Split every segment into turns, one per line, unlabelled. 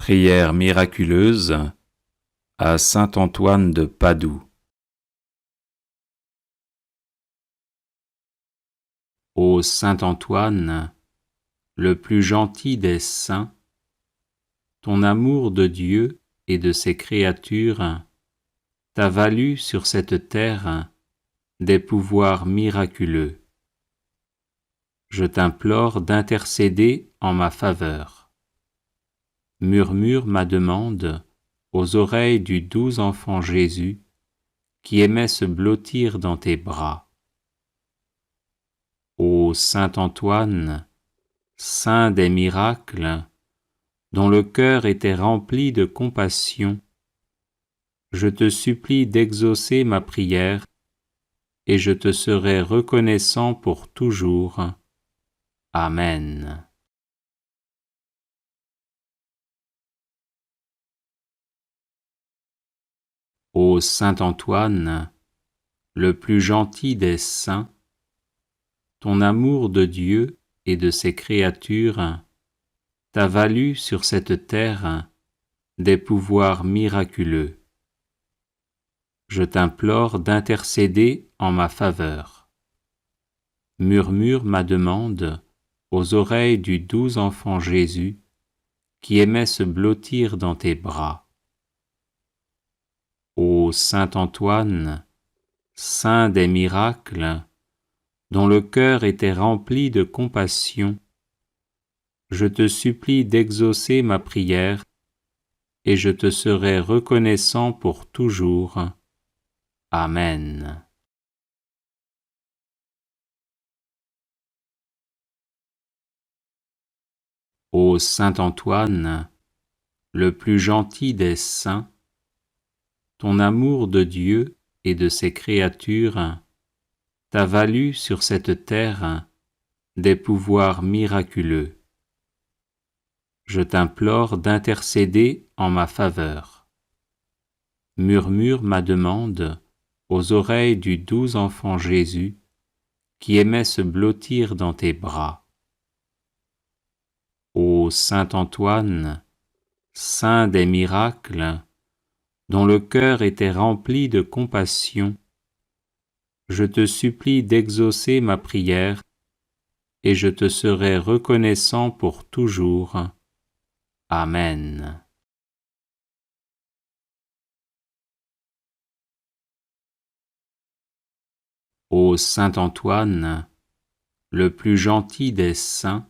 Prière miraculeuse à saint Antoine de Padoue. Ô saint Antoine, le plus gentil des saints, ton amour de Dieu et de ses créatures t'a valu sur cette terre des pouvoirs miraculeux. Je t'implore d'intercéder en ma faveur. Murmure ma demande aux oreilles du doux enfant Jésus qui aimait se blottir dans tes bras. Ô saint Antoine, saint des miracles, dont le cœur était rempli de compassion, je te supplie d'exaucer ma prière et je te serai reconnaissant pour toujours. Amen. Ô saint Antoine, le plus gentil des saints, ton amour de Dieu et de ses créatures t'a valu sur cette terre des pouvoirs miraculeux. Je t'implore d'intercéder en ma faveur. Murmure ma demande aux oreilles du doux enfant Jésus qui aimait se blottir dans tes bras. Ô saint Antoine, saint des miracles, dont le cœur était rempli de compassion, je te supplie d'exaucer ma prière et je te serai reconnaissant pour toujours. Amen. Ô saint Antoine, le plus gentil des saints, ton amour de Dieu et de ses créatures t'a valu sur cette terre des pouvoirs miraculeux. Je t'implore d'intercéder en ma faveur. Murmure ma demande aux oreilles du doux enfant Jésus qui aimait se blottir dans tes bras. Ô saint Antoine, saint des miracles, dont le cœur était rempli de compassion, je te supplie d'exaucer ma prière et je te serai reconnaissant pour toujours. Amen. Ô saint Antoine, le plus gentil des saints,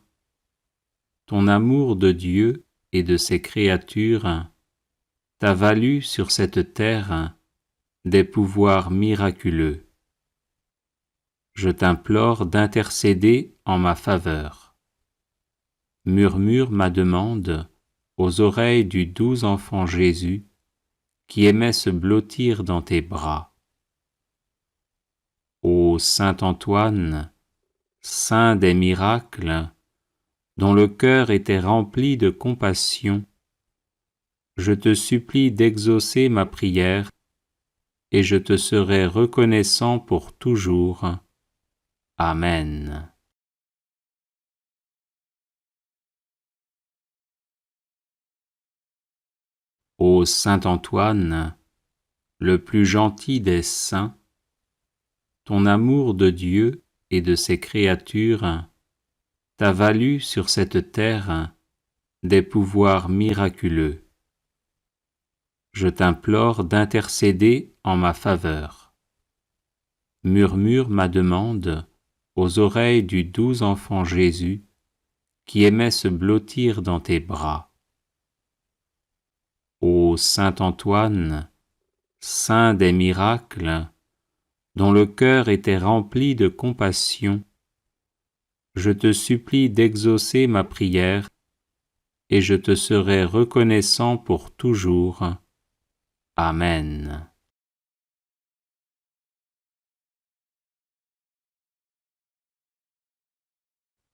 ton amour de Dieu et de ses créatures t'a valu sur cette terre des pouvoirs miraculeux. Je t'implore d'intercéder en ma faveur. Murmure ma demande aux oreilles du doux enfant Jésus qui aimait se blottir dans tes bras. Ô saint Antoine, saint des miracles, dont le cœur était rempli de compassion, je te supplie d'exaucer ma prière et je te serai reconnaissant pour toujours. Amen. Ô saint Antoine, le plus gentil des saints, ton amour de Dieu et de ses créatures t'a valu sur cette terre des pouvoirs miraculeux. Je t'implore d'intercéder en ma faveur. Murmure ma demande aux oreilles du doux enfant Jésus qui aimait se blottir dans tes bras. Ô saint Antoine, saint des miracles, dont le cœur était rempli de compassion, je te supplie d'exaucer ma prière et je te serai reconnaissant pour toujours. Amen.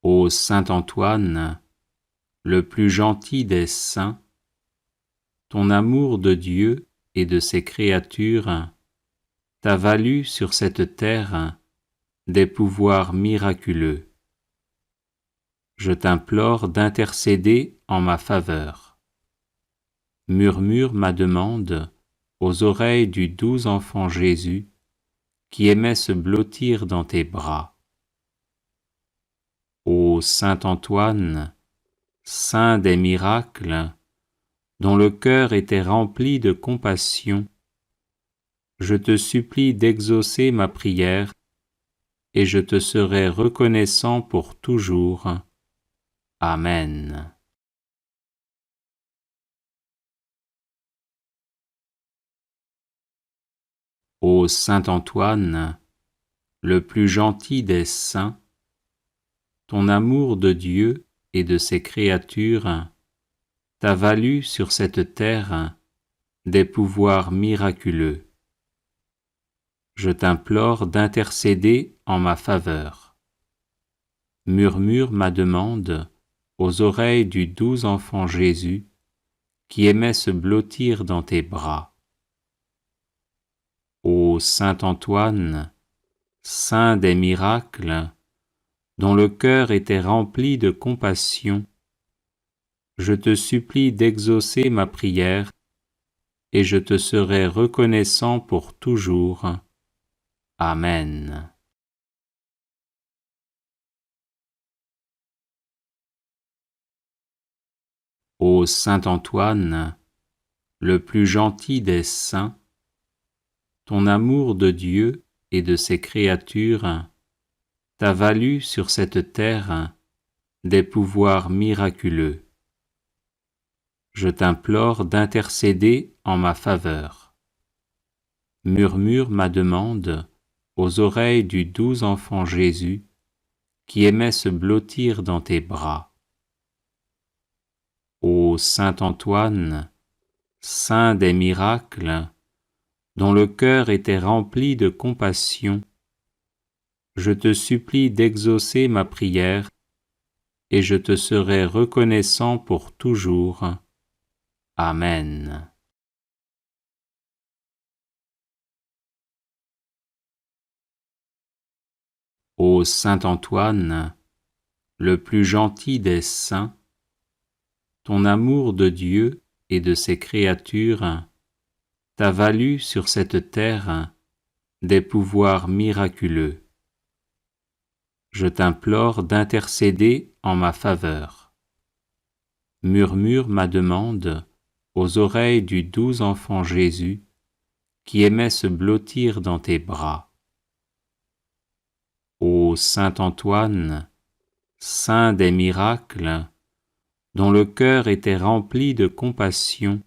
Ô saint Antoine, le plus gentil des saints, ton amour de Dieu et de ses créatures t'a valu sur cette terre des pouvoirs miraculeux. Je t'implore d'intercéder en ma faveur. murmure ma demande aux oreilles du doux enfant Jésus, qui aimait se blottir dans tes bras. Ô saint Antoine, saint des miracles, dont le cœur était rempli de compassion, je te supplie d'exaucer ma prière, et je te serai reconnaissant pour toujours. Amen. Ô saint Antoine, le plus gentil des saints, ton amour de Dieu et de ses créatures t'a valu sur cette terre des pouvoirs miraculeux. Je t'implore d'intercéder en ma faveur. Murmure ma demande aux oreilles du doux enfant Jésus, qui aimait se blottir dans tes bras. Ô saint Antoine, saint des miracles, dont le cœur était rempli de compassion, je te supplie d'exaucer ma prière, et je te serai reconnaissant pour toujours. Amen. Ô saint Antoine, le plus gentil des saints, ton amour de Dieu et de ses créatures t'a valu sur cette terre des pouvoirs miraculeux. Je t'implore d'intercéder en ma faveur. Murmure ma demande aux oreilles du doux enfant Jésus, qui aimait se blottir dans tes bras. Ô saint Antoine, saint des miracles, dont le cœur était rempli de compassion, je te supplie d'exaucer ma prière, et je te serai reconnaissant pour toujours. Amen. Ô saint Antoine, le plus gentil des saints, ton amour de Dieu et de ses créatures t'a valu sur cette terre des pouvoirs miraculeux. Je t'implore d'intercéder en ma faveur. Murmure ma demande aux oreilles du doux enfant Jésus, qui aimait se blottir dans tes bras. Ô saint Antoine, saint des miracles, dont le cœur était rempli de compassion,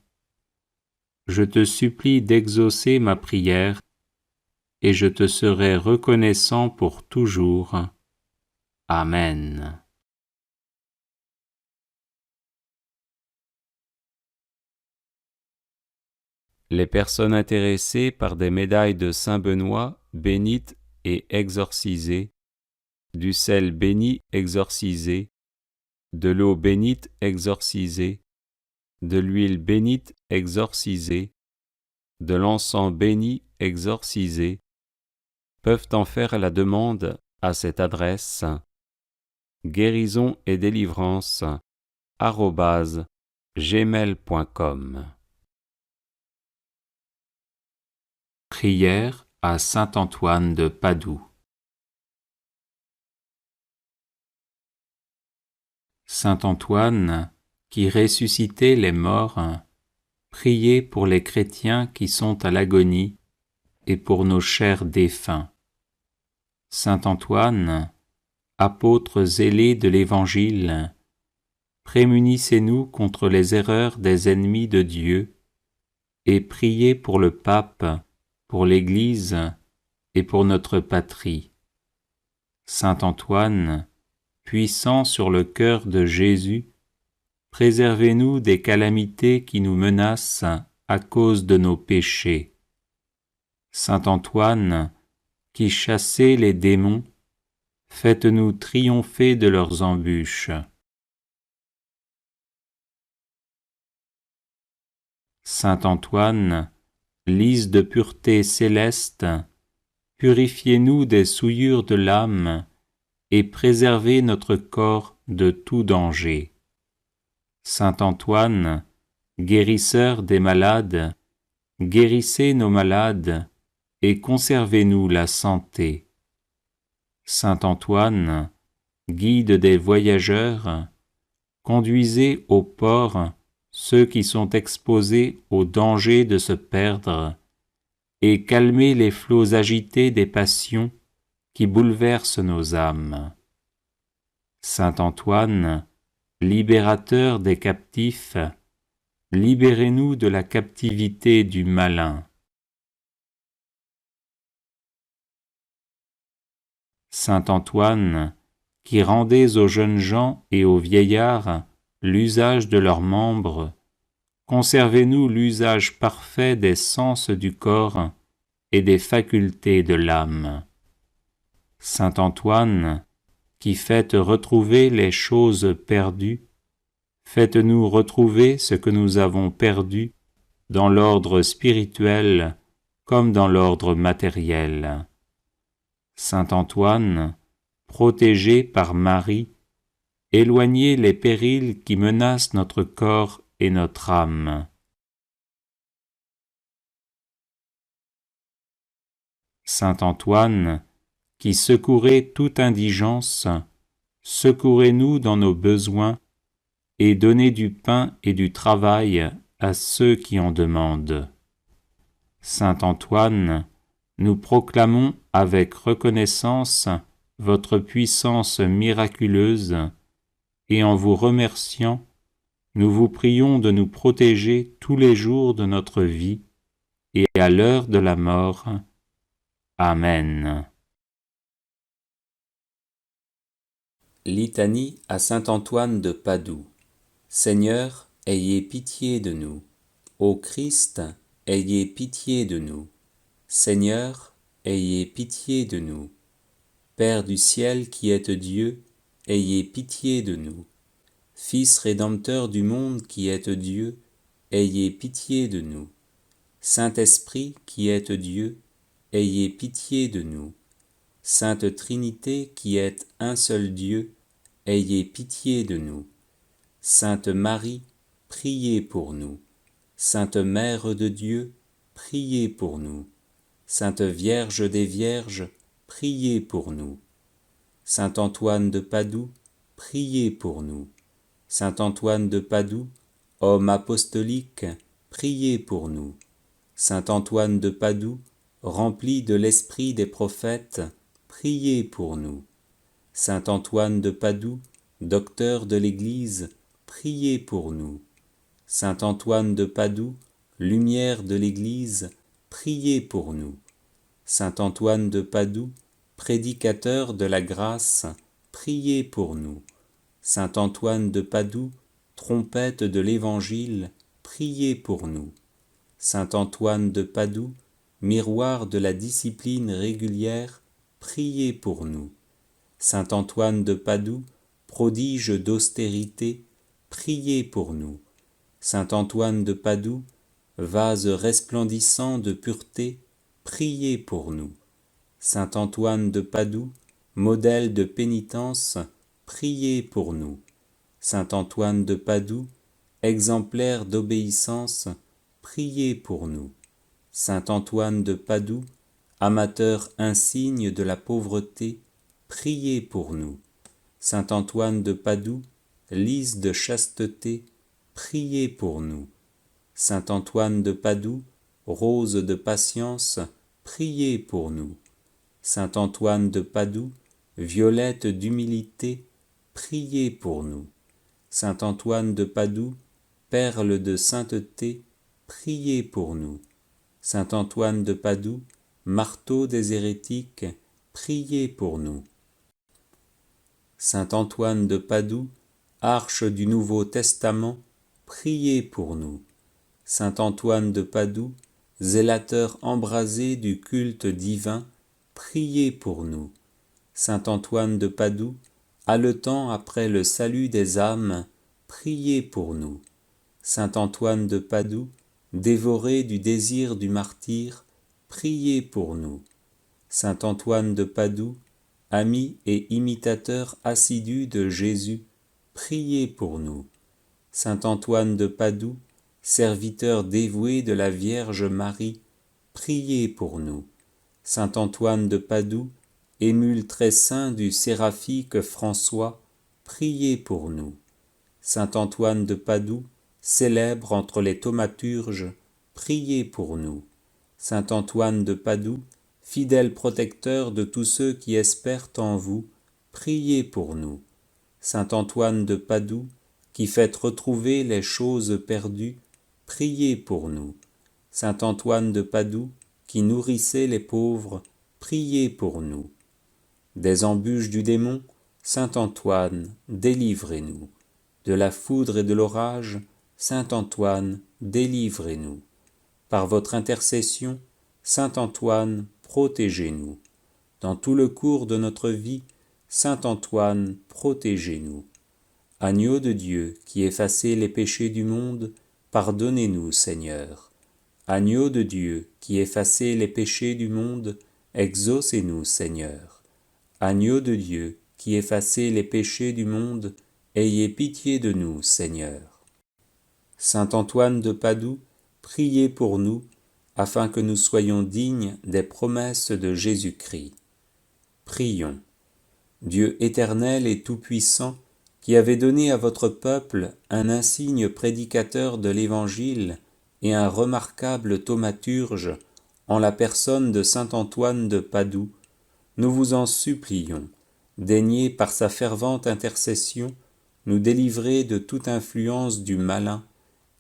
je te supplie d'exaucer ma prière, et je te serai reconnaissant pour toujours. Amen. Les personnes intéressées par des médailles de Saint Benoît bénites et exorcisées, du sel béni exorcisé, de l'eau bénite exorcisée, de l'huile bénite exorcisée, de l'encens béni exorcisé, peuvent en faire la demande à cette adresse guérison et délivrance @gmail.com. Prière à saint Antoine de Padoue. Saint Antoine, qui ressuscitait les morts, priez pour les chrétiens qui sont à l'agonie et pour nos chers défunts. Saint Antoine, apôtre zélé de l'Évangile, prémunissez-nous contre les erreurs des ennemis de Dieu et priez pour le pape, pour l'Église et pour notre patrie. Saint Antoine, puissant sur le cœur de Jésus, préservez-nous des calamités qui nous menacent à cause de nos péchés. Saint Antoine, qui chassez les démons, faites-nous triompher de leurs embûches. Saint Antoine, lys de pureté céleste, purifiez-nous des souillures de l'âme et préservez notre corps de tout danger. Saint Antoine, guérisseur des malades, guérissez nos malades et conservez-nous la santé. Saint Antoine, guide des voyageurs, conduisez au port ceux qui sont exposés au danger de se perdre et calmez les flots agités des passions qui bouleversent nos âmes. Saint Antoine, libérateur des captifs, libérez-nous de la captivité du malin. Saint Antoine, qui rendez aux jeunes gens et aux vieillards l'usage de leurs membres, conservez-nous l'usage parfait des sens du corps et des facultés de l'âme. Saint Antoine, qui faites retrouver les choses perdues, faites-nous retrouver ce que nous avons perdu dans l'ordre spirituel comme dans l'ordre matériel. Saint Antoine, protégé par Marie, éloignez les périls qui menacent notre corps et notre âme. Saint Antoine, qui secourez toute indigence, secourez-nous dans nos besoins et donnez du pain et du travail à ceux qui en demandent. Saint Antoine, nous proclamons avec reconnaissance votre puissance miraculeuse et en vous remerciant, nous vous prions de nous protéger tous les jours de notre vie et à l'heure de la mort. Amen.
Litanie à saint Antoine de Padoue. Seigneur, ayez pitié de nous. Ô Christ, ayez pitié de nous. Seigneur, ayez pitié de nous. Père du ciel qui êtes Dieu, ayez pitié de nous. Fils rédempteur du monde qui êtes Dieu, ayez pitié de nous. Saint-Esprit qui êtes Dieu, ayez pitié de nous. Sainte Trinité qui êtes un seul Dieu, ayez pitié de nous. Sainte Marie, priez pour nous. Sainte Mère de Dieu, priez pour nous. Sainte Vierge des Vierges, priez pour nous. Saint Antoine de Padoue, priez pour nous. Saint Antoine de Padoue, homme apostolique, priez pour nous. Saint Antoine de Padoue, rempli de l'esprit des prophètes, priez pour nous. Saint Antoine de Padoue, docteur de l'Église, priez pour nous. Saint Antoine de Padoue, lumière de l'Église, priez pour nous. Saint Antoine de Padoue, prédicateur de la grâce, priez pour nous. Saint Antoine de Padoue, trompette de l'Évangile, priez pour nous. Saint Antoine de Padoue, miroir de la discipline régulière, priez pour nous. Saint Antoine de Padoue, prodige d'austérité, priez pour nous. Saint Antoine de Padoue, vase resplendissant de pureté, priez pour nous. Saint Antoine de Padoue, modèle de pénitence, priez pour nous. Saint Antoine de Padoue, exemplaire d'obéissance, priez pour nous. Saint Antoine de Padoue, amateur insigne de la pauvreté, priez pour nous. Saint Antoine de Padoue, lys de chasteté, priez pour nous. Saint Antoine de Padoue, rose de patience, priez pour nous. Saint Antoine de Padoue, violette d'humilité, priez pour nous. Saint Antoine de Padoue, perle de sainteté, priez pour nous. Saint Antoine de Padoue, marteau des hérétiques, priez pour nous. Saint Antoine de Padoue, arche du Nouveau Testament, priez pour nous. Saint Antoine de Padoue, zélateur embrasé du culte divin, priez pour nous. Saint Antoine de Padoue, haletant après le salut des âmes, priez pour nous. Saint Antoine de Padoue, dévoré du désir du martyre, priez pour nous. Saint Antoine de Padoue, ami et imitateur assidu de Jésus, priez pour nous. Saint Antoine de Padoue, serviteur dévoué de la Vierge Marie, priez pour nous. Saint Antoine de Padoue, émule très saint du séraphique François, priez pour nous. Saint Antoine de Padoue, célèbre entre les thaumaturges, priez pour nous. Saint Antoine de Padoue, fidèle protecteur de tous ceux qui espèrent en vous, priez pour nous. Saint Antoine de Padoue, qui faites retrouver les choses perdues, priez pour nous. Saint Antoine de Padoue, qui nourrissez les pauvres, priez pour nous. Des embûches du démon, Saint Antoine, délivrez-nous. De la foudre et de l'orage, Saint Antoine, délivrez-nous. Par votre intercession, Saint Antoine, protégez-nous. Dans tout le cours de notre vie, Saint Antoine, protégez-nous. Agneau de Dieu, qui effacez les péchés du monde, pardonnez-nous, Seigneur. Agneau de Dieu, qui effacez les péchés du monde, exaucez-nous, Seigneur. Agneau de Dieu, qui effacez les péchés du monde, ayez pitié de nous, Seigneur. Saint Antoine de Padoue, priez pour nous, afin que nous soyons dignes des promesses de Jésus-Christ. Prions. Dieu éternel et tout-puissant, qui avez donné à votre peuple un insigne prédicateur de l'Évangile et un remarquable thaumaturge en la personne de saint Antoine de Padoue, nous vous en supplions, daignez par sa fervente intercession nous délivrer de toute influence du malin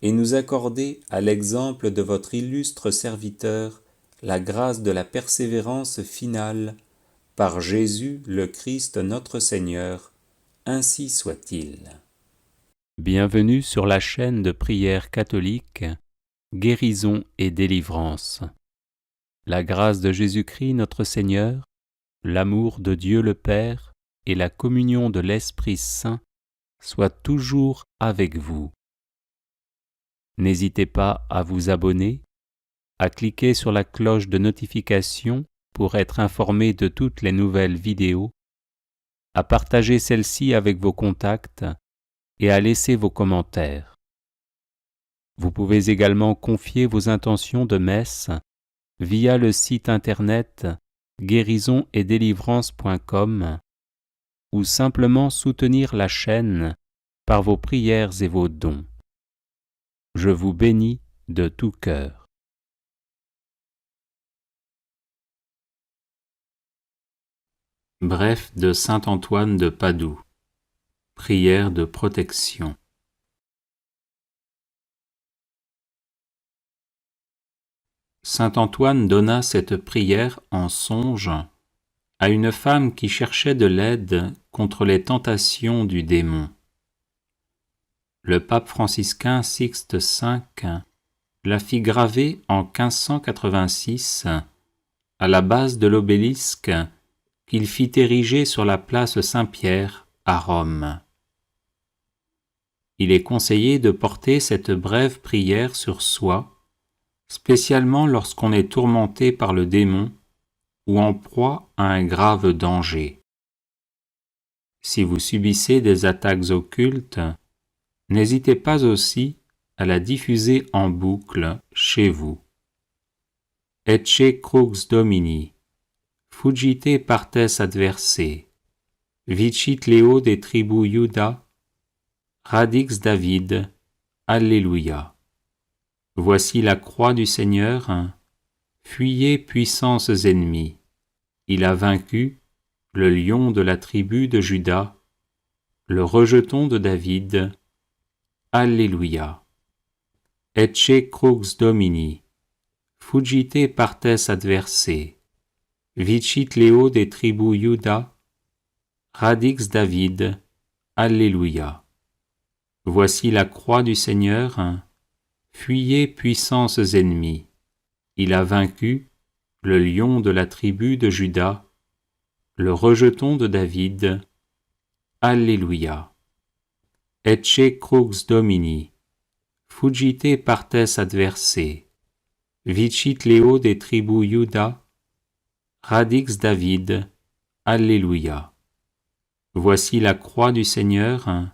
et nous accorder, à l'exemple de votre illustre serviteur, la grâce de la persévérance finale, par Jésus le Christ notre Seigneur, ainsi soit-il.
Bienvenue sur la chaîne de prière catholique, Guérison et délivrance. La grâce de Jésus-Christ notre Seigneur, l'amour de Dieu le Père et la communion de l'Esprit Saint soient toujours avec vous. N'hésitez pas à vous abonner, à cliquer sur la cloche de notification pour être informé de toutes les nouvelles vidéos, à partager celle-ci avec vos contacts et à laisser vos commentaires. Vous pouvez également confier vos intentions de messe via le site internet guérisonetdélivrance.com ou simplement soutenir la chaîne par vos prières et vos dons. Je vous bénis de tout cœur. Bref de saint Antoine de Padoue. Prière de protection. Saint Antoine donna cette prière en songe à une femme qui cherchait de l'aide contre les tentations du démon. Le pape franciscain Sixte V la fit graver en 1586 à la base de l'obélisque qu'il fit ériger sur la place Saint-Pierre à Rome. Il est conseillé de porter cette brève prière sur soi, spécialement lorsqu'on est tourmenté par le démon ou en proie à un grave danger. Si vous subissez des attaques occultes, n'hésitez pas aussi à la diffuser en boucle chez vous. Ecce crux Domini, fugite partes adversae, vicit Leo de tribu Iuda, radix David, Alléluia. Voici la croix du Seigneur, fuyez puissances ennemies. Il a vaincu le lion de la tribu de Juda, le rejeton de David. Alléluia. Ecce crux Domini, fugite partes adversae, vicit Leo de tribu Iuda, radix David. Alléluia. Voici la croix du Seigneur, fuyez puissances ennemies. Il a vaincu le lion de la tribu de Juda, le rejeton de David. Alléluia. Ecce crux Domini, fugite partes adversae, vicit Leo de tribu Iuda, radix David. Alléluia. Voici la croix du Seigneur,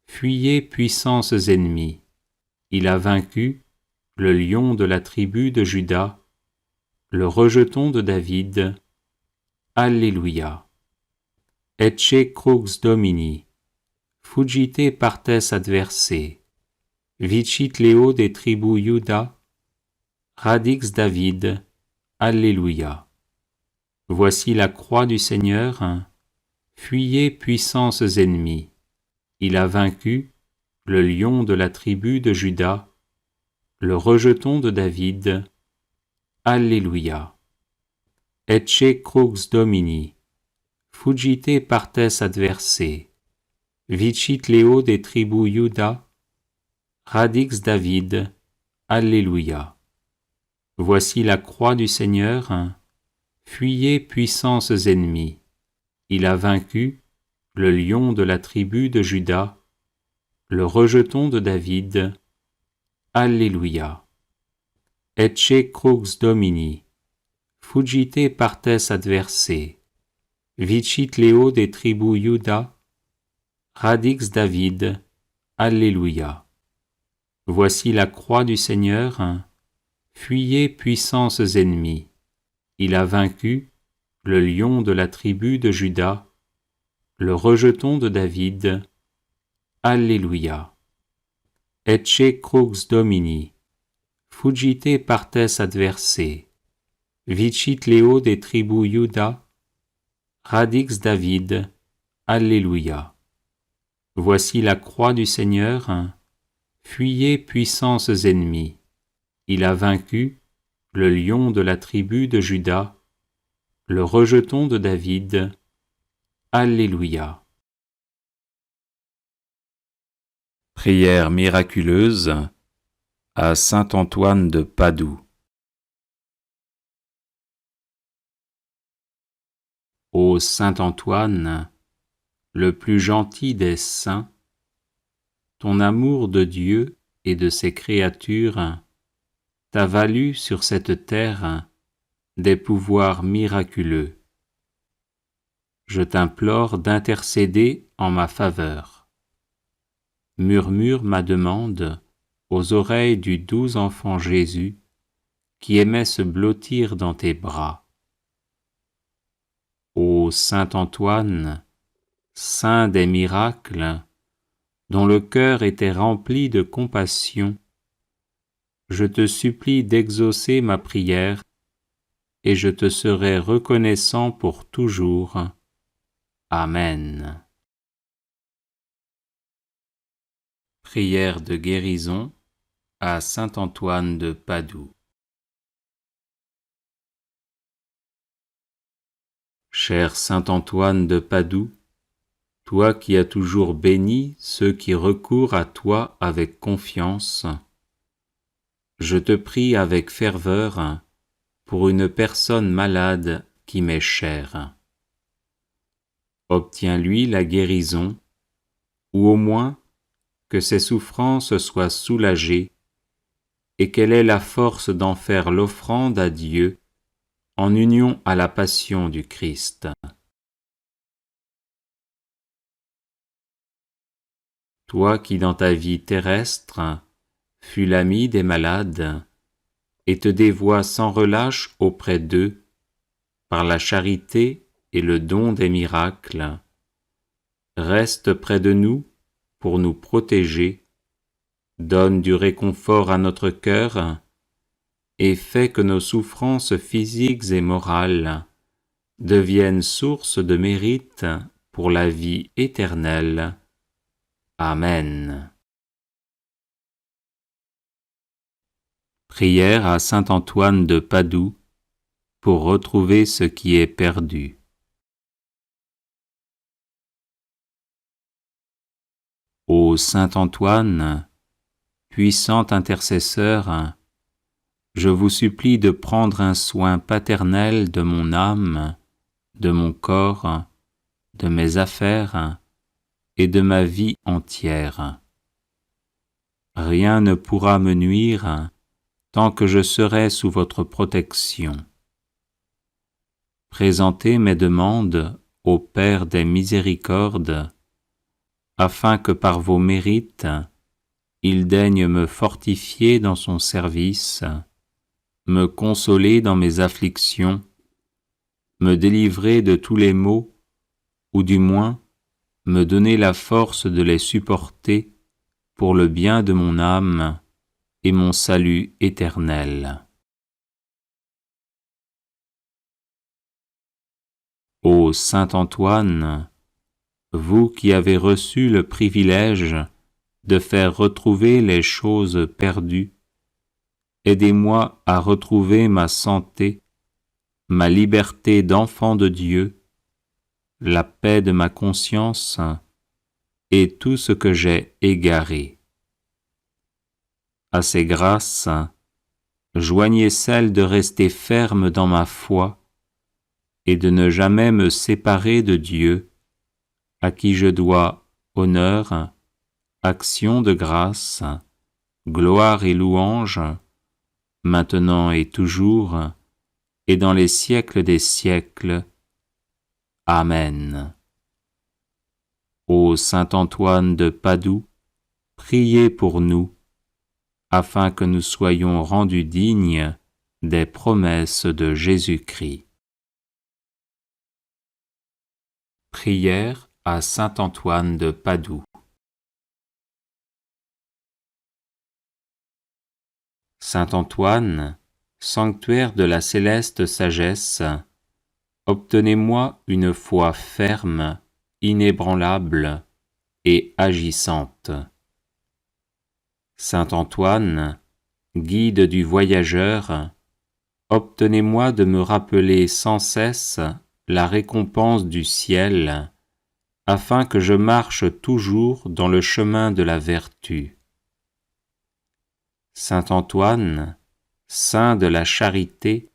fuyez puissances ennemies. Il a vaincu le lion de la tribu de Juda, le rejeton de David. Alléluia. Ecce crux Domini, fuggite partes adversae, vicit Leo des tribus Iuda, radix David. Alléluia. Voici la croix du Seigneur, fuyez puissances ennemies. Il a vaincu le lion de la tribu de Juda, le rejeton de David. Alléluia. Ecce crux Domini, fuggite partes adversae, vicit Leo des tribus Iuda, radix David. Alléluia. Voici la croix du Seigneur, fuyez puissances ennemies. Il a vaincu le lion de la tribu de Juda, le rejeton de David. Alléluia. Ecce crux Domini, fuggite partes adversae, vicit Leo des tribus Iuda, radix David. Alléluia. Voici la croix du Seigneur, fuyez puissances ennemies. Il a vaincu le lion de la tribu de Juda, le rejeton de David. Alléluia. Ecce crux Domini, fuggite partes adversae, vicit Leo des tribus Iuda, radix David. Alléluia. Voici la croix du Seigneur, fuyez puissances ennemies. Il a vaincu le lion de la tribu de Juda, le rejeton de David. Alléluia. Prière miraculeuse à saint Antoine de Padoue. Ô saint Antoine, le plus gentil des saints, ton amour de Dieu et de ses créatures t'a valu sur cette terre des pouvoirs miraculeux. Je t'implore d'intercéder en ma faveur. Murmure ma demande aux oreilles du doux enfant Jésus qui aimait se blottir dans tes bras. Ô saint Antoine, saint des miracles, dont le cœur était rempli de compassion, je te supplie d'exaucer ma prière et je te serai reconnaissant pour toujours. Amen. Prière de guérison à saint Antoine de Padoue. Cher saint Antoine de Padoue, toi qui as toujours béni ceux qui recourent à toi avec confiance, je te prie avec ferveur pour une personne malade qui m'est chère. Obtiens-lui la guérison, ou au moins que ses souffrances soient soulagées et qu'elle ait la force d'en faire l'offrande à Dieu en union à la passion du Christ. Toi qui dans ta vie terrestre fus l'ami des malades et te dévoies sans relâche auprès d'eux par la charité et le don des miracles, reste près de nous pour nous protéger, donne du réconfort à notre cœur et fais que nos souffrances physiques et morales deviennent source de mérite pour la vie éternelle. Amen. Prière à saint Antoine de Padoue pour retrouver ce qui est perdu. Ô saint Antoine, puissant intercesseur, je vous supplie de prendre un soin paternel de mon âme, de mon corps, de mes affaires et de ma vie entière. Rien ne pourra me nuire tant que je serai sous votre protection. Présentez mes demandes au Père des miséricordes, afin que par vos mérites, il daigne me fortifier dans son service, me consoler dans mes afflictions, me délivrer de tous les maux, ou du moins me donner la force de les supporter pour le bien de mon âme et mon salut éternel. Ô Saint Antoine, vous qui avez reçu le privilège de faire retrouver les choses perdues, aidez-moi à retrouver ma santé, ma liberté d'enfant de Dieu, la paix de ma conscience et tout ce que j'ai égaré. À ces grâces, joignez celle de rester ferme dans ma foi et de ne jamais me séparer de Dieu, à qui je dois honneur, action de grâce, gloire et louange, maintenant et toujours, et dans les siècles des siècles. Amen. Ô Saint Antoine de Padoue, priez pour nous, afin que nous soyons rendus dignes des promesses de Jésus-Christ. Prière à Saint Antoine de Padoue. Saint Antoine, sanctuaire de la céleste sagesse, obtenez-moi une foi ferme, inébranlable et agissante. Saint Antoine, guide du voyageur, obtenez-moi de me rappeler sans cesse la récompense du ciel, afin que je marche toujours dans le chemin de la vertu. Saint Antoine, saint de la charité,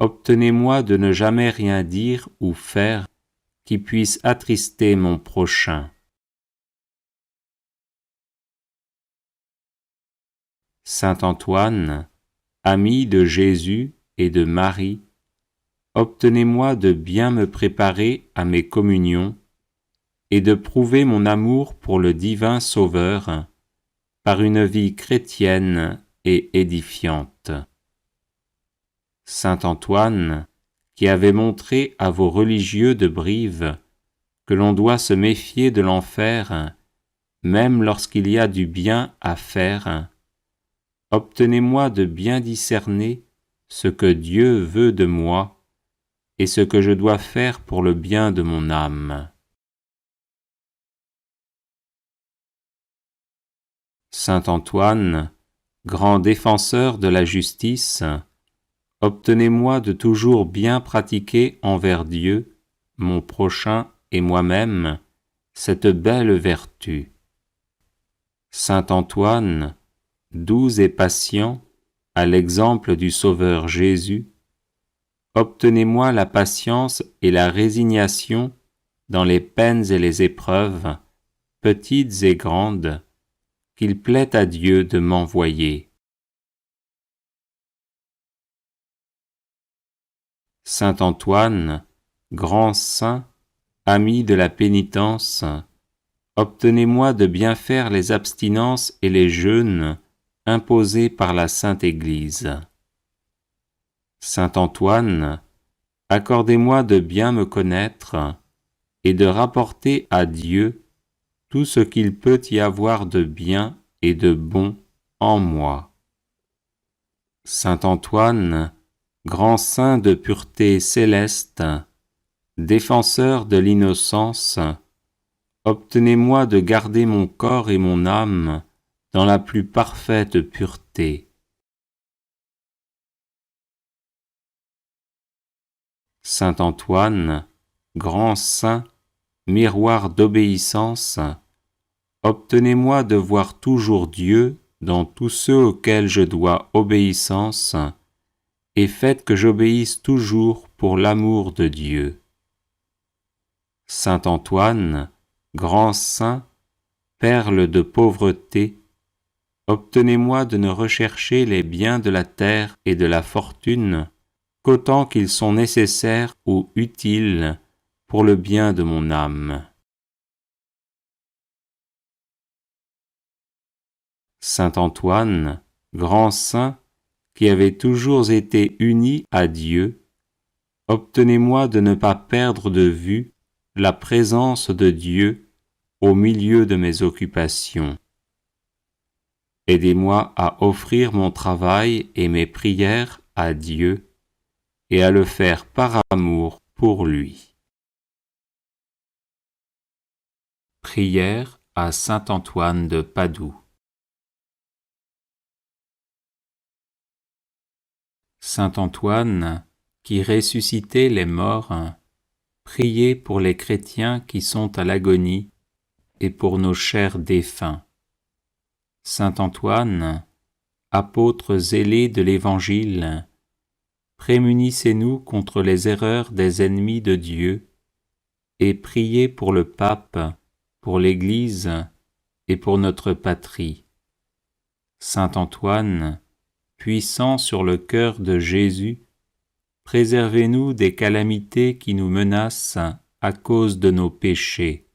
obtenez-moi de ne jamais rien dire ou faire qui puisse attrister mon prochain. Saint Antoine, ami de Jésus et de Marie, obtenez-moi de bien me préparer à mes communions et de prouver mon amour pour le divin Sauveur par une vie chrétienne et édifiante. Saint Antoine, qui avait montré à vos religieux de Brive que l'on doit se méfier de l'enfer, même lorsqu'il y a du bien à faire, obtenez-moi de bien discerner ce que Dieu veut de moi et ce que je dois faire pour le bien de mon âme. Saint Antoine, grand défenseur de la justice, obtenez-moi de toujours bien pratiquer envers Dieu, mon prochain et moi-même, cette belle vertu. Saint Antoine, doux et patient, à l'exemple du Sauveur Jésus, obtenez-moi la patience et la résignation dans les peines et les épreuves, petites et grandes, qu'il plaît à Dieu de m'envoyer. Saint Antoine, grand saint, ami de la pénitence, obtenez-moi de bien faire les abstinences et les jeûnes imposés par la Sainte Église. Saint Antoine, accordez-moi de bien me connaître et de rapporter à Dieu tout ce qu'il peut y avoir de bien et de bon en moi. Saint Antoine, grand saint de pureté céleste, défenseur de l'innocence, obtenez-moi de garder mon corps et mon âme dans la plus parfaite pureté. Saint Antoine, grand saint, miroir d'obéissance, obtenez-moi de voir toujours Dieu dans tous ceux auxquels je dois obéissance, et faites que j'obéisse toujours pour l'amour de Dieu. Saint Antoine, grand saint, perle de pauvreté, obtenez-moi de ne rechercher les biens de la terre et de la fortune qu'autant qu'ils sont nécessaires ou utiles pour le bien de mon âme. Saint Antoine, grand saint, qui avez toujours été uni à Dieu, obtenez-moi de ne pas perdre de vue la présence de Dieu au milieu de mes occupations. Aidez-moi à offrir mon travail et mes prières à Dieu et à le faire par amour pour lui. Prière à Saint Antoine de Padoue. Saint Antoine, qui ressuscitait les morts, priez pour les chrétiens qui sont à l'agonie et pour nos chers défunts. Saint Antoine, apôtre zélé de l'Évangile, prémunissez-nous contre les erreurs des ennemis de Dieu et priez pour le pape, pour l'Église et pour notre patrie. Saint Antoine, puissant sur le cœur de Jésus, préservez-nous des calamités qui nous menacent à cause de nos péchés.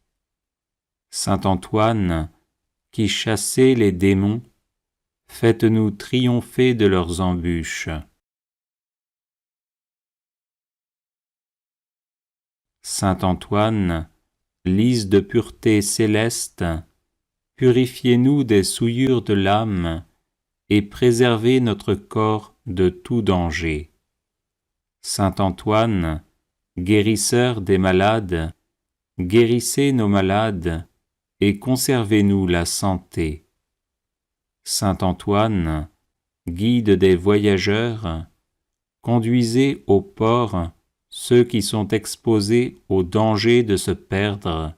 Saint Antoine, qui chassez les démons, faites-nous triompher de leurs embûches. Saint Antoine, lys de pureté céleste, purifiez-nous des souillures de l'âme et préservez notre corps de tout danger. Saint Antoine, guérisseur des malades, guérissez nos malades et conservez-nous la santé. Saint Antoine, guide des voyageurs, conduisez au port ceux qui sont exposés au danger de se perdre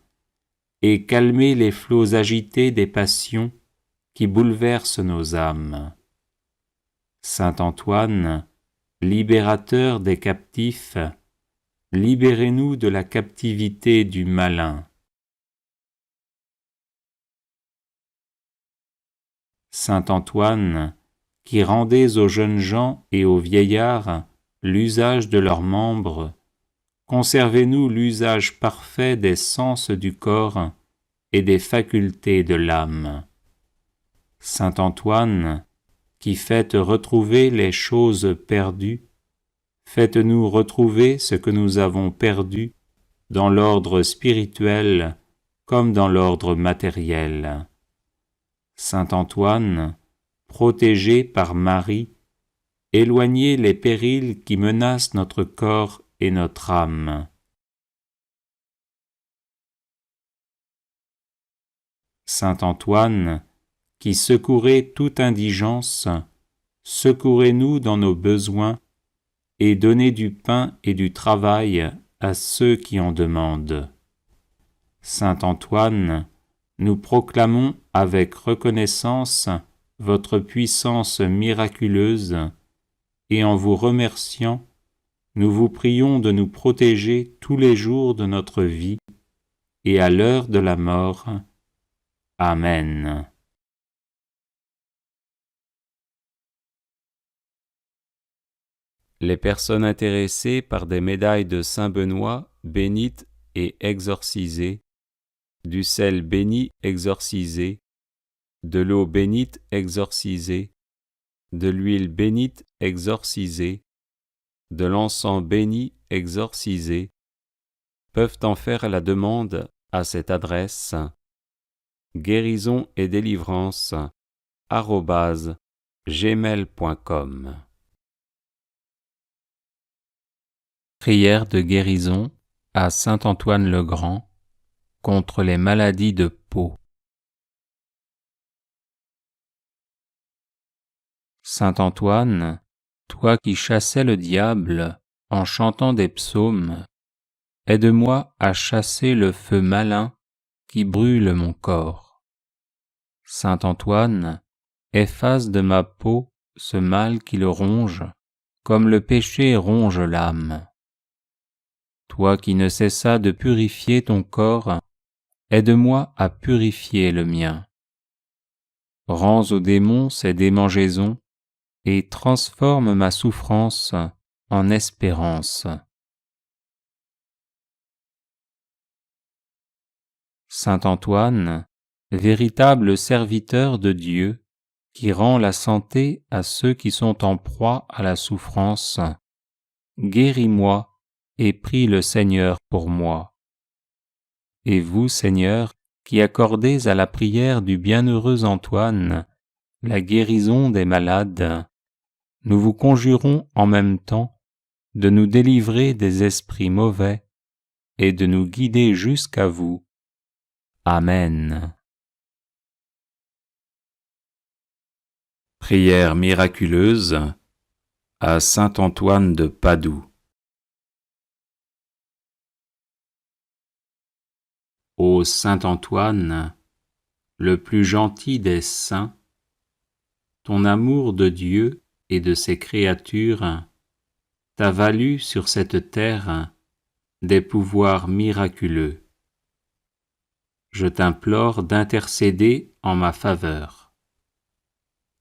et calmez les flots agités des passions qui bouleversent nos âmes. Saint Antoine, libérateur des captifs, libérez-nous de la captivité du malin. Saint Antoine, qui rendez aux jeunes gens et aux vieillards l'usage de leurs membres, conservez-nous l'usage parfait des sens du corps et des facultés de l'âme. Saint Antoine, qui faites retrouver les choses perdues, faites-nous retrouver ce que nous avons perdu dans l'ordre spirituel comme dans l'ordre matériel. Saint Antoine, protégé par Marie, éloignez les périls qui menacent notre corps et notre âme. Saint Antoine, qui secourez toute indigence, secourez-nous dans nos besoins et donnez du pain et du travail à ceux qui en demandent. Saint Antoine, nous proclamons avec reconnaissance votre puissance miraculeuse et en vous remerciant, nous vous prions de nous protéger tous les jours de notre vie et à l'heure de la mort. Amen. Les personnes intéressées par des médailles de Saint-Benoît bénites et exorcisées, du sel béni exorcisé, de l'eau bénite exorcisée, de l'huile bénite exorcisée, de l'encens béni exorcisé, peuvent en faire la demande à cette adresse guérison-et-délivrance@gmail.com. Prière de guérison à Saint Antoine le Grand contre les maladies de peau. Saint Antoine, toi qui chassais le diable en chantant des psaumes, aide-moi à chasser le feu malin qui brûle mon corps. Saint Antoine, efface de ma peau ce mal qui le ronge, comme le péché ronge l'âme. Toi qui ne cessas de purifier ton corps, aide-moi à purifier le mien. Rends aux démons ces démangeaisons et transforme ma souffrance en espérance. Saint Antoine, véritable serviteur de Dieu, qui rend la santé à ceux qui sont en proie à la souffrance, guéris-moi et prie le Seigneur pour moi. Et vous, Seigneur, qui accordez à la prière du bienheureux Antoine la guérison des malades, nous vous conjurons en même temps de nous délivrer des esprits mauvais et de nous guider jusqu'à vous. Amen. Prière miraculeuse à saint Antoine de Padoue. Ô saint Antoine, le plus gentil des saints, ton amour de Dieu et de ses créatures t'a valu sur cette terre des pouvoirs miraculeux. Je t'implore d'intercéder en ma faveur.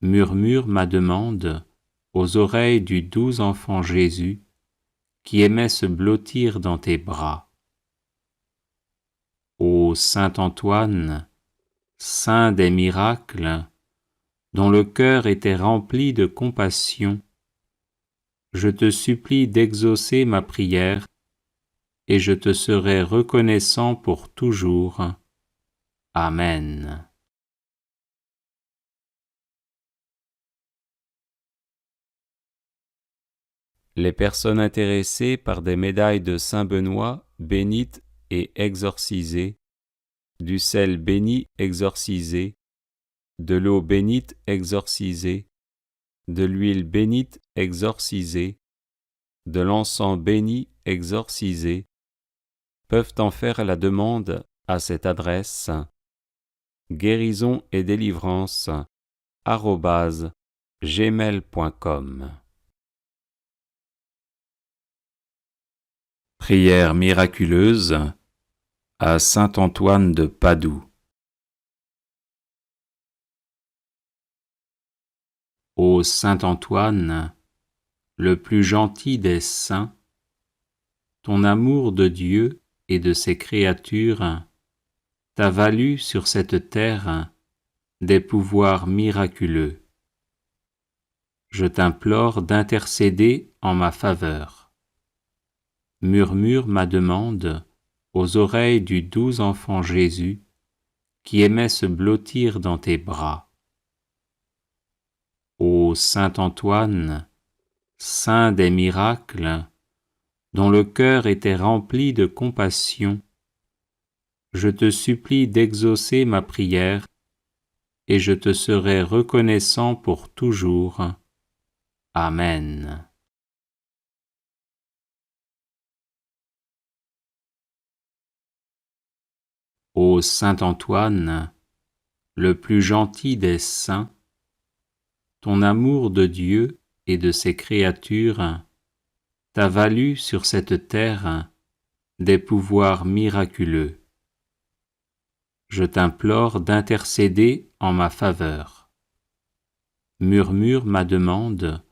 Murmure ma demande aux oreilles du doux enfant Jésus qui aimait se blottir dans tes bras. Ô saint Antoine, saint des miracles, dont le cœur était rempli de compassion, je te supplie d'exaucer ma prière et je te serai reconnaissant pour toujours. Amen. Les personnes intéressées par des médailles de Saint Benoît bénites et exorcisées, du sel béni exorcisé, de l'eau bénite exorcisée, de l'huile bénite exorcisée, de l'encens béni exorcisé, peuvent en faire la demande à cette adresse guérison et délivrance @gmail.com. Prière miraculeuse à saint Antoine de Padoue. Ô saint Antoine, le plus gentil des saints, ton amour de Dieu et de ses créatures t'a valu sur cette terre des pouvoirs miraculeux. Je t'implore d'intercéder en ma faveur. Murmure ma demande aux oreilles du doux enfant Jésus qui aimait se blottir dans tes bras. Ô saint Antoine, saint des miracles, dont le cœur était rempli de compassion, je te supplie d'exaucer ma prière et je te serai reconnaissant pour toujours. Amen. Ô saint Antoine, le plus gentil des saints, ton amour de Dieu et de ses créatures t'a valu sur cette terre des pouvoirs miraculeux. Je t'implore d'intercéder en ma faveur. Murmure ma demande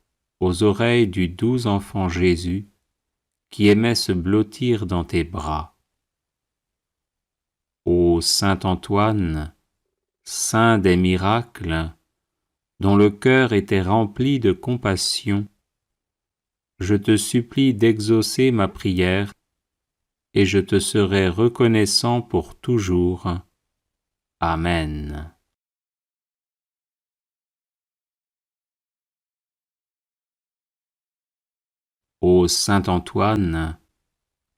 aux oreilles du doux enfant Jésus qui aimait se blottir dans tes bras. Ô saint Antoine, saint des miracles, dont le cœur était rempli de compassion, je te supplie d'exaucer ma prière et je te serai reconnaissant pour toujours. Amen. Ô saint Antoine,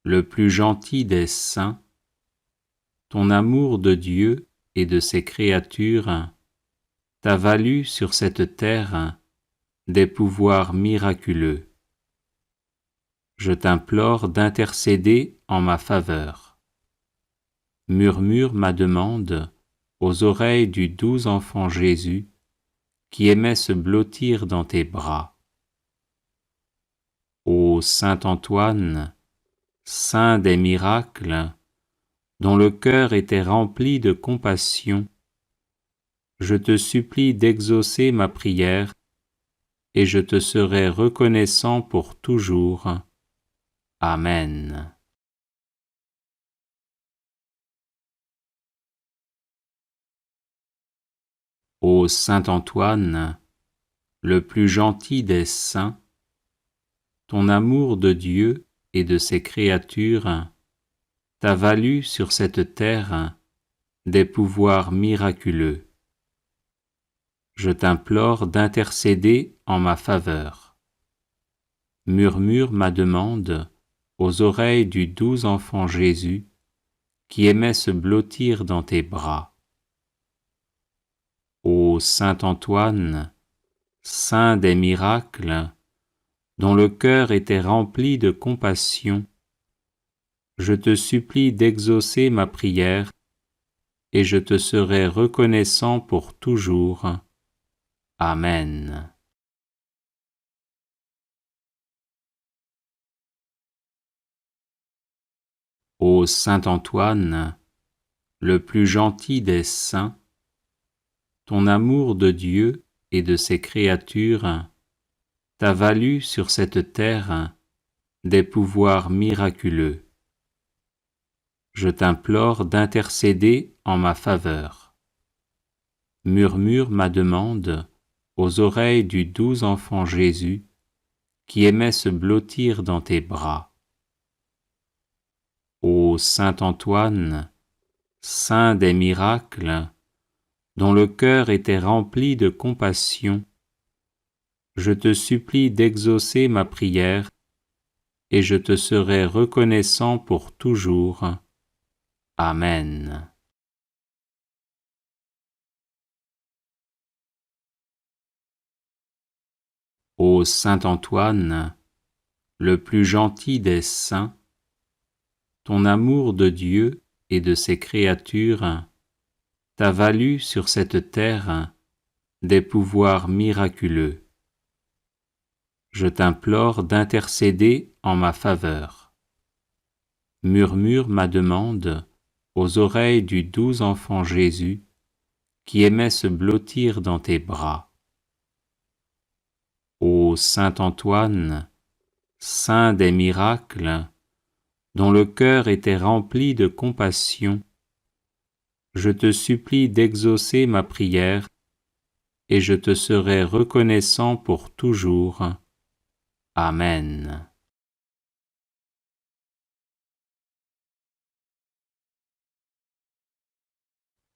le plus gentil des saints, ton amour de Dieu et de ses créatures t'a valu sur cette terre des pouvoirs miraculeux. Je t'implore d'intercéder en ma faveur. Murmure ma demande aux oreilles du doux enfant Jésus qui aimait se blottir dans tes bras. Ô saint Antoine, saint des miracles, dont le cœur était rempli de compassion, je te supplie d'exaucer ma prière et je te serai reconnaissant pour toujours. Amen. Ô saint Antoine, le plus gentil des saints, ton amour de Dieu et de ses créatures t'a valu sur cette terre des pouvoirs miraculeux. Je t'implore d'intercéder en ma faveur. Murmure ma demande aux oreilles du doux enfant Jésus qui aimait se blottir dans tes bras. Ô saint Antoine, saint des miracles, dont le cœur était rempli de compassion, je te supplie d'exaucer ma prière et je te serai reconnaissant pour toujours. Amen. Ô saint Antoine, le plus gentil des saints, ton amour de Dieu et de ses créatures t'a valu sur cette terre des pouvoirs miraculeux. Je t'implore d'intercéder en ma faveur. Murmure ma demande aux oreilles du doux enfant Jésus qui aimait se blottir dans tes bras. Ô saint Antoine, saint des miracles, dont le cœur était rempli de compassion, je te supplie d'exaucer ma prière et je te serai reconnaissant pour toujours. Amen. Ô saint Antoine, le plus gentil des saints, ton amour de Dieu et de ses créatures t'a valu sur cette terre des pouvoirs miraculeux. Je t'implore d'intercéder en ma faveur. Murmure ma demande aux oreilles du doux enfant Jésus qui aimait se blottir dans tes bras. Ô saint Antoine, saint des miracles, dont le cœur était rempli de compassion, je te supplie d'exaucer ma prière et je te serai reconnaissant pour toujours. Amen.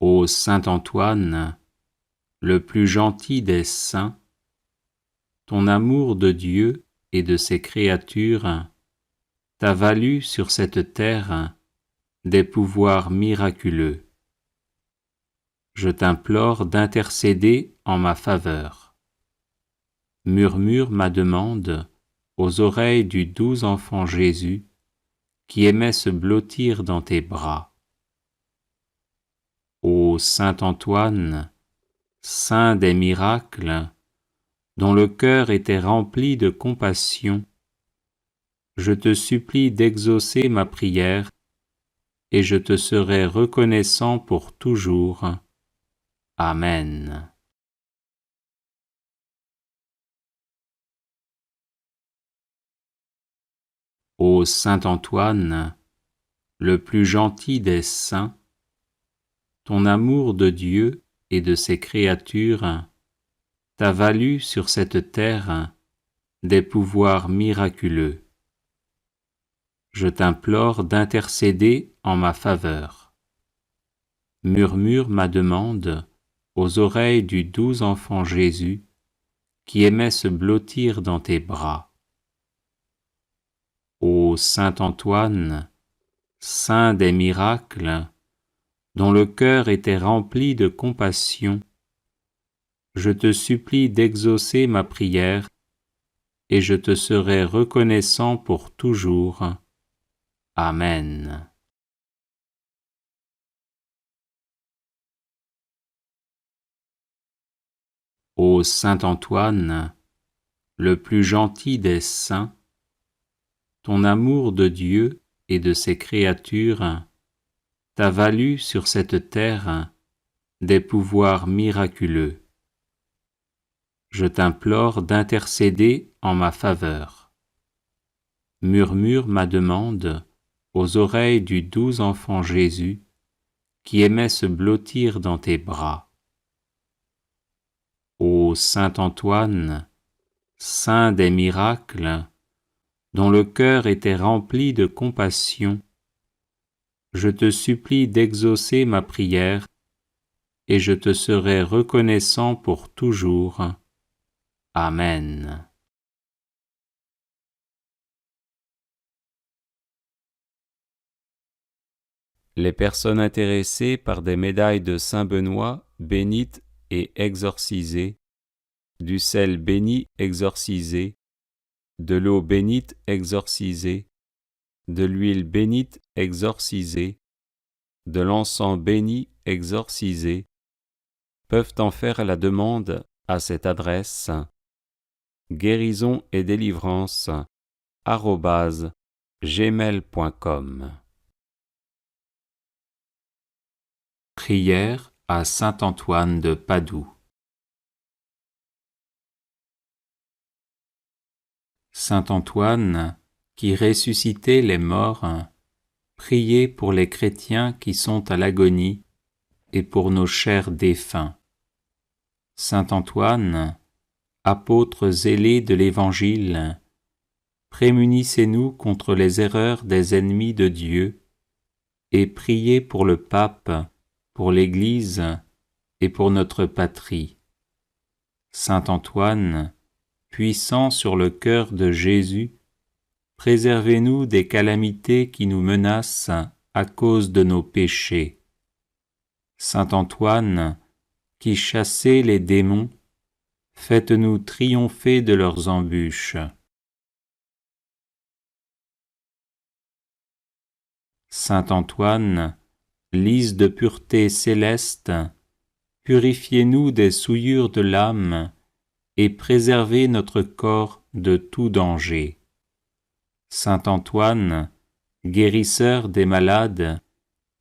Ô saint Antoine, le plus gentil des saints, ton amour de Dieu et de ses créatures t'a valu sur cette terre des pouvoirs miraculeux. Je t'implore d'intercéder en ma faveur. Murmure ma demande aux oreilles du doux enfant Jésus qui aimait se blottir dans tes bras. Ô saint Antoine, saint des miracles, dont le cœur était rempli de compassion, je te supplie d'exaucer ma prière et je te serai reconnaissant pour toujours. Amen. Ô saint Antoine, le plus gentil des saints, ton amour de Dieu et de ses créatures t'a valu sur cette terre des pouvoirs miraculeux. Je t'implore d'intercéder en ma faveur. Murmure ma demande aux oreilles du doux enfant Jésus qui aimait se blottir dans tes bras. Ô saint Antoine, saint des miracles, dont le cœur était rempli de compassion, je te supplie d'exaucer ma prière et je te serai reconnaissant pour toujours. Amen. Ô saint Antoine, le plus gentil des saints, ton amour de Dieu et de ses créatures t'a valu sur cette terre des pouvoirs miraculeux. Je t'implore d'intercéder en ma faveur. Murmure ma demande aux oreilles du doux enfant Jésus qui aimait se blottir dans tes bras. ô saint Antoine, saint des miracles, dont le cœur était rempli de compassion, je te supplie d'exaucer ma prière, et je te serai reconnaissant pour toujours. Amen. Les personnes intéressées par des médailles de Saint Benoît bénites et exorcisées, du sel béni exorcisé, de l'eau bénite exorcisée, de l'huile bénite exorcisée, de l'encens béni exorcisé, peuvent en faire la demande à cette adresse guérison et délivrance @gmail.com. Prière à saint Antoine de Padoue. Saint Antoine, qui ressuscitait les morts, priez pour les chrétiens qui sont à l'agonie et pour nos chers défunts. Saint Antoine, apôtre zélé de l'Évangile, prémunissez-nous contre les erreurs des ennemis de Dieu et priez pour le pape, pour l'Église et pour notre patrie. Saint Antoine, puissant sur le cœur de Jésus, préservez-nous des calamités qui nous menacent à cause de nos péchés. Saint Antoine, qui chassez les démons, faites-nous triompher de leurs embûches. Saint Antoine, lys de pureté céleste, purifiez-nous des souillures de l'âme et préservez notre corps de tout danger. Saint Antoine, guérisseur des malades,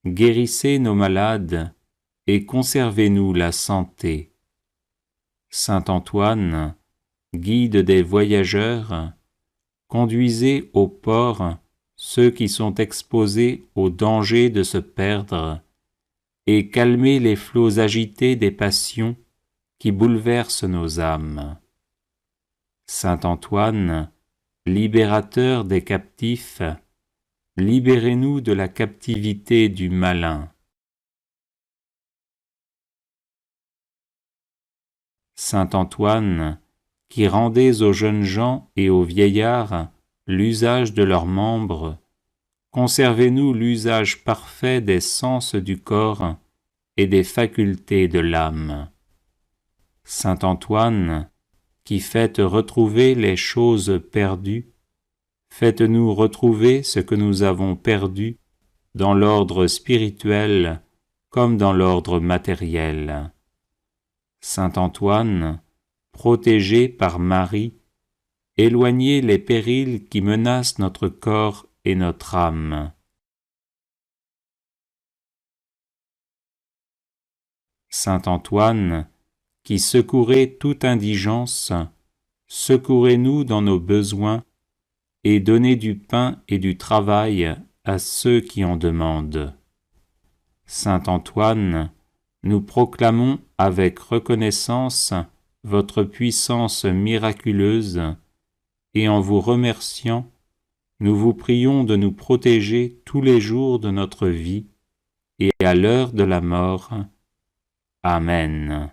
guérissez nos malades et conservez-nous la santé. Saint Antoine, guide des voyageurs, conduisez au port ceux qui sont exposés au danger de se perdre et calmez les flots agités des passions qui bouleversent nos âmes. Saint Antoine, libérateur des captifs, libérez-nous de la captivité du malin. Saint Antoine, qui rendez aux jeunes gens et aux vieillards l'usage de leurs membres, conservez-nous l'usage parfait des sens du corps et des facultés de l'âme. Saint Antoine, qui faites retrouver les choses perdues, faites-nous retrouver ce que nous avons perdu dans l'ordre spirituel comme dans l'ordre matériel. Saint Antoine, protégé par Marie, éloignez les périls qui menacent notre corps et notre âme. Saint Antoine, qui secourez toute indigence, secourez-nous dans nos besoins et donnez du pain et du travail à ceux qui en demandent. Saint Antoine, nous proclamons avec reconnaissance votre puissance miraculeuse et en vous remerciant, nous vous prions de nous protéger tous les jours de notre vie et à l'heure de la mort. Amen.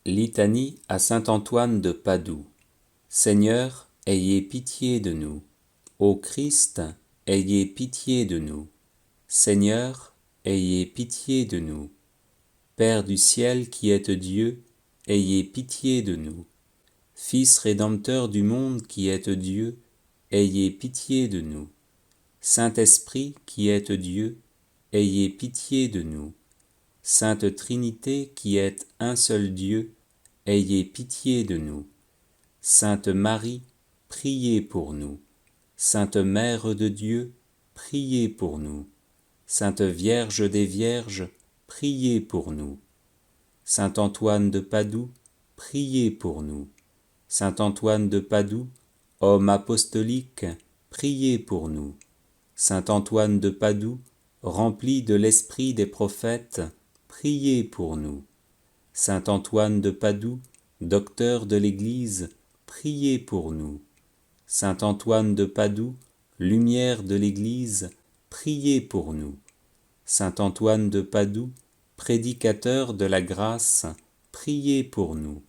Litanie à saint Antoine de Padoue. Seigneur, ayez pitié de nous. Ô Christ, ayez pitié de nous. Seigneur, ayez pitié de nous. Père du ciel qui êtes Dieu, ayez pitié de nous. Fils rédempteur du monde qui êtes Dieu, ayez pitié de nous. Saint-Esprit qui êtes Dieu, ayez pitié de nous. Sainte Trinité qui êtes un seul Dieu, ayez pitié de nous. Sainte Marie, priez pour nous. Sainte Mère de Dieu, priez pour nous. Sainte Vierge des Vierges, priez pour nous. Saint Antoine de Padoue, priez pour nous. Saint Antoine de Padoue, homme apostolique, priez pour nous. Saint Antoine de Padoue, rempli de l'esprit des prophètes, priez pour nous. Saint Antoine de Padoue, docteur de l'Église, priez pour nous. Saint Antoine de Padoue, lumière de l'Église, priez pour nous. Saint Antoine de Padoue, prédicateur de la grâce, priez pour nous.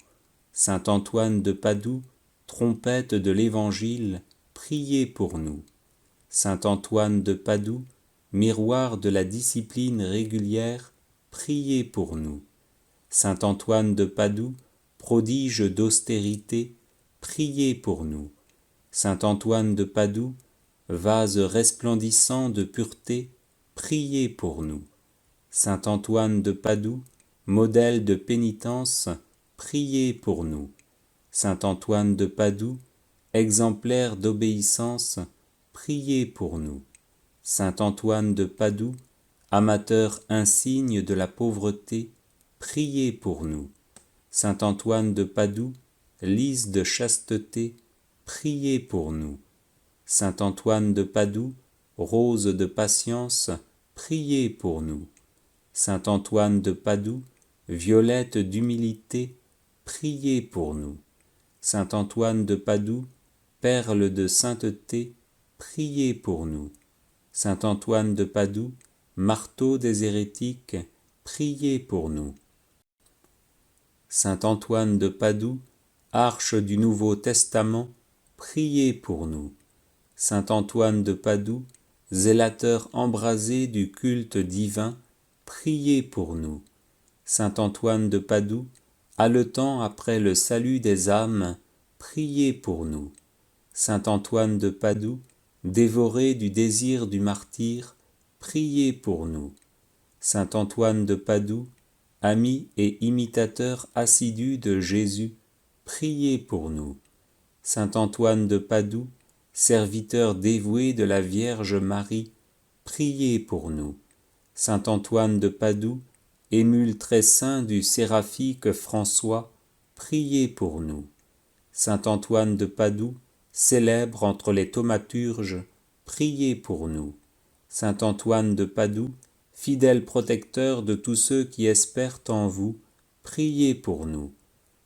Saint Antoine de Padoue, trompette de l'Évangile, priez pour nous. Saint Antoine de Padoue, miroir de la discipline régulière, priez pour nous. Saint Antoine de Padoue, prodige d'austérité, priez pour nous. Saint Antoine de Padoue, vase resplendissant de pureté, priez pour nous. Saint Antoine de Padoue, modèle de pénitence, priez pour nous. Saint Antoine de Padoue, exemplaire d'obéissance, priez pour nous. Saint Antoine de Padoue, amateur insigne de la pauvreté, priez pour nous. Saint Antoine de Padoue, lys de chasteté, priez pour nous. Saint Antoine de Padoue, rose de patience, priez pour nous. Saint Antoine de Padoue, violette d'humilité, priez pour nous. Saint Antoine de Padoue, perle de sainteté, priez pour nous. Saint Antoine de Padoue, marteau des hérétiques, priez pour nous. Saint Antoine de Padoue, arche du Nouveau Testament, priez pour nous. Saint Antoine de Padoue, zélateur embrasé du culte divin, priez pour nous. Saint Antoine de Padoue, haletant après le salut des âmes, priez pour nous. Saint Antoine de Padoue, dévoré du désir du martyre, priez pour nous. Saint Antoine de Padoue, ami et imitateur assidu de Jésus, priez pour nous. Saint Antoine de Padoue, serviteur dévoué de la Vierge Marie, priez pour nous. Saint Antoine de Padoue, émule très saint du séraphique François, priez pour nous. Saint Antoine de Padoue, célèbre entre les thaumaturges, priez pour nous. Saint Antoine de Padoue, fidèle protecteur de tous ceux qui espèrent en vous, priez pour nous.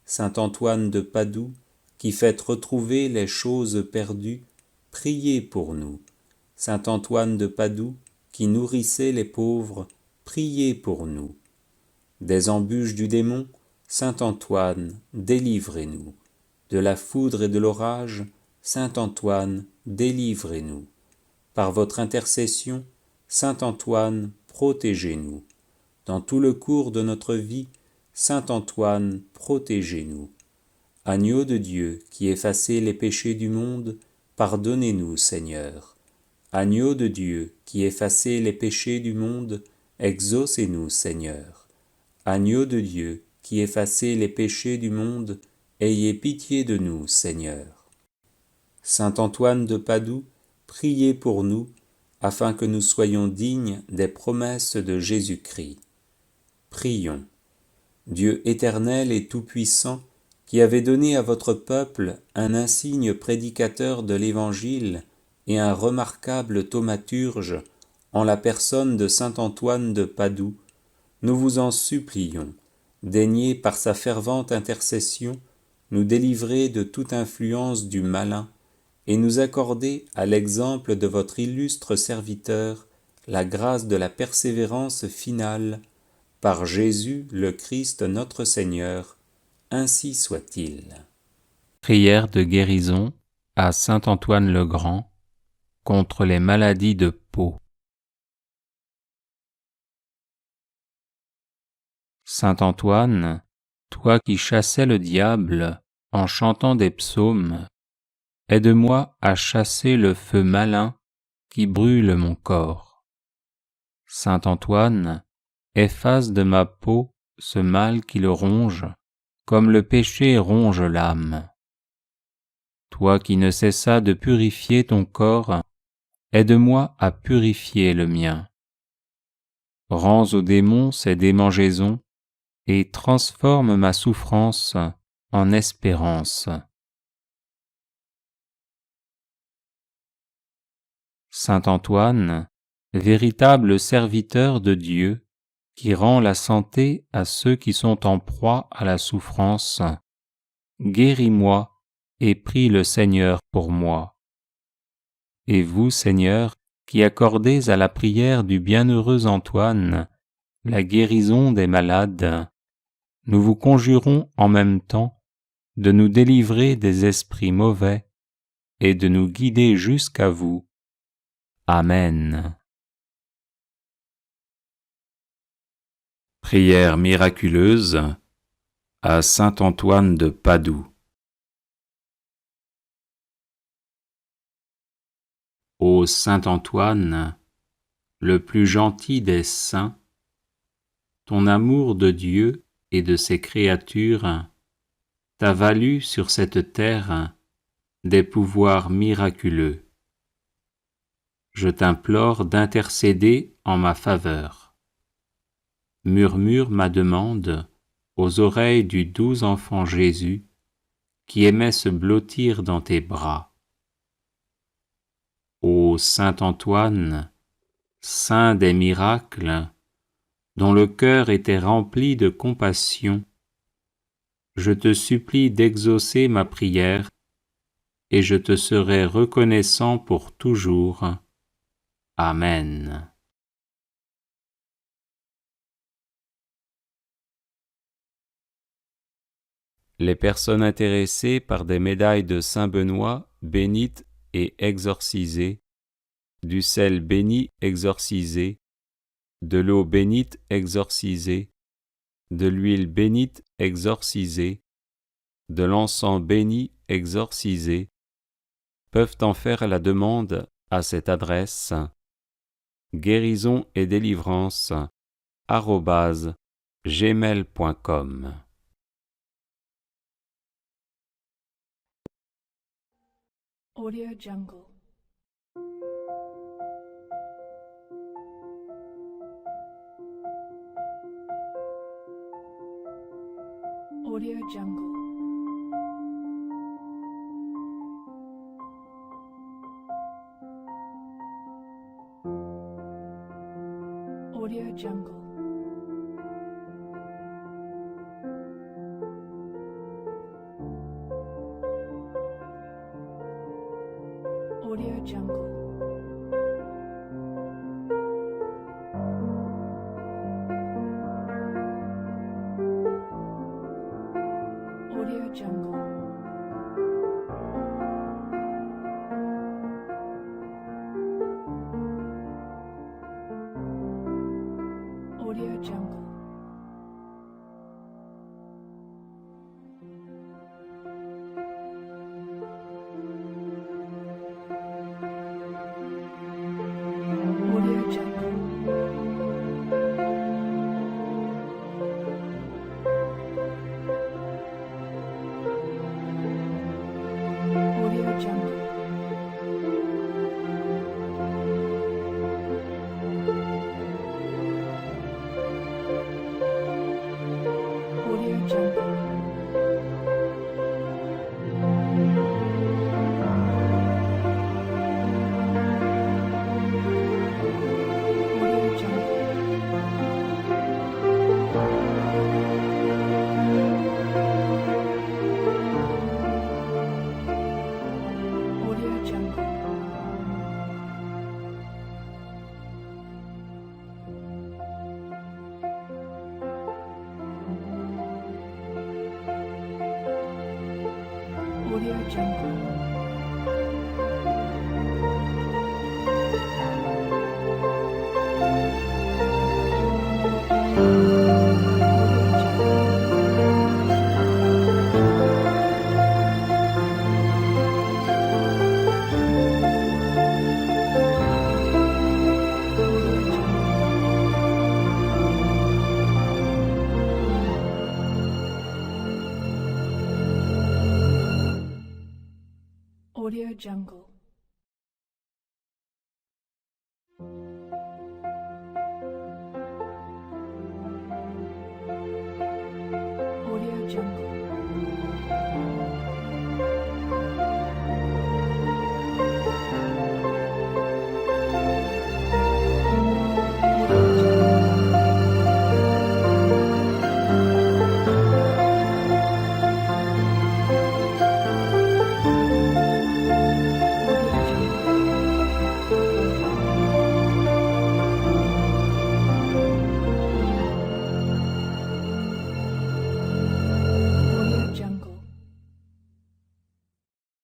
Saint Antoine de Padoue, qui faites retrouver les choses perdues, priez pour nous. Saint Antoine de Padoue, qui nourrissait les pauvres, priez pour nous. Des embûches du démon, Saint Antoine, délivrez-nous. De la foudre et de l'orage, Saint Antoine, délivrez-nous. Par votre intercession, Saint Antoine, protégez-nous. Dans tout le cours de notre vie, Saint Antoine, protégez-nous. Agneau de Dieu, qui effacez les péchés du monde, pardonnez-nous, Seigneur. Agneau de Dieu, qui effacez les péchés du monde, exaucez-nous, Seigneur. Agneau de Dieu, qui effacez les péchés du monde, ayez pitié de nous, Seigneur. Saint Antoine de Padoue, priez pour nous, afin que nous soyons dignes des promesses de Jésus-Christ. Prions. Dieu éternel et tout-puissant, qui avez donné à votre peuple un insigne prédicateur de l'Évangile et un remarquable thaumaturge en la personne de saint Antoine de Padoue, nous vous en supplions, daignez par sa fervente intercession nous délivrer de toute influence du malin et nous accorder, à l'exemple de votre illustre serviteur, la grâce de la persévérance finale, par Jésus le Christ notre Seigneur, ainsi soit-il.
Prière de guérison à saint Antoine le Grand contre les maladies de peau. Saint Antoine, toi qui chassais le diable en chantant des psaumes, aide-moi à chasser le feu malin qui brûle mon corps. Saint Antoine, efface de ma peau ce mal qui le ronge, comme le péché ronge l'âme. Toi qui ne cessas de purifier ton corps, aide-moi à purifier le mien. Rends aux démons ces démangeaisons et transforme ma souffrance en espérance. Saint Antoine, véritable serviteur de Dieu, qui rend la santé à ceux qui sont en proie à la souffrance, guéris-moi et prie le Seigneur pour moi. Et vous, Seigneur, qui accordez à la prière du bienheureux Antoine la guérison des malades, nous vous conjurons en même temps de nous délivrer des esprits mauvais et de nous guider jusqu'à vous. Amen. Prière miraculeuse à saint Antoine de Padoue. Ô saint Antoine, le plus gentil des saints, ton amour de Dieu et de ses créatures t'a valu sur cette terre des pouvoirs miraculeux. Je t'implore d'intercéder en ma faveur. Murmure ma demande aux oreilles du doux enfant Jésus qui aimait se blottir dans tes bras. Ô saint Antoine, saint des miracles, dont le cœur était rempli de compassion, je te supplie d'exaucer ma prière et je te serai reconnaissant pour toujours. Amen. Les personnes intéressées par des médailles de Saint Benoît bénites et exorcisées, du sel béni exorcisé, de l'eau bénite exorcisée, de l'huile bénite exorcisée, de l'encens béni exorcisé, peuvent en faire la demande à cette adresse guérison et délivrance @gmail.com.
Audio Jungle. Audio Jungle. Audio Jungle. Audio Jungle. Audio Jungle. Audio Jungle. Audio Jungle. Audio Jungle. Audio Jungle. Audio Jungle. Audio Jungle. Audio Jungle. Audio Jungle.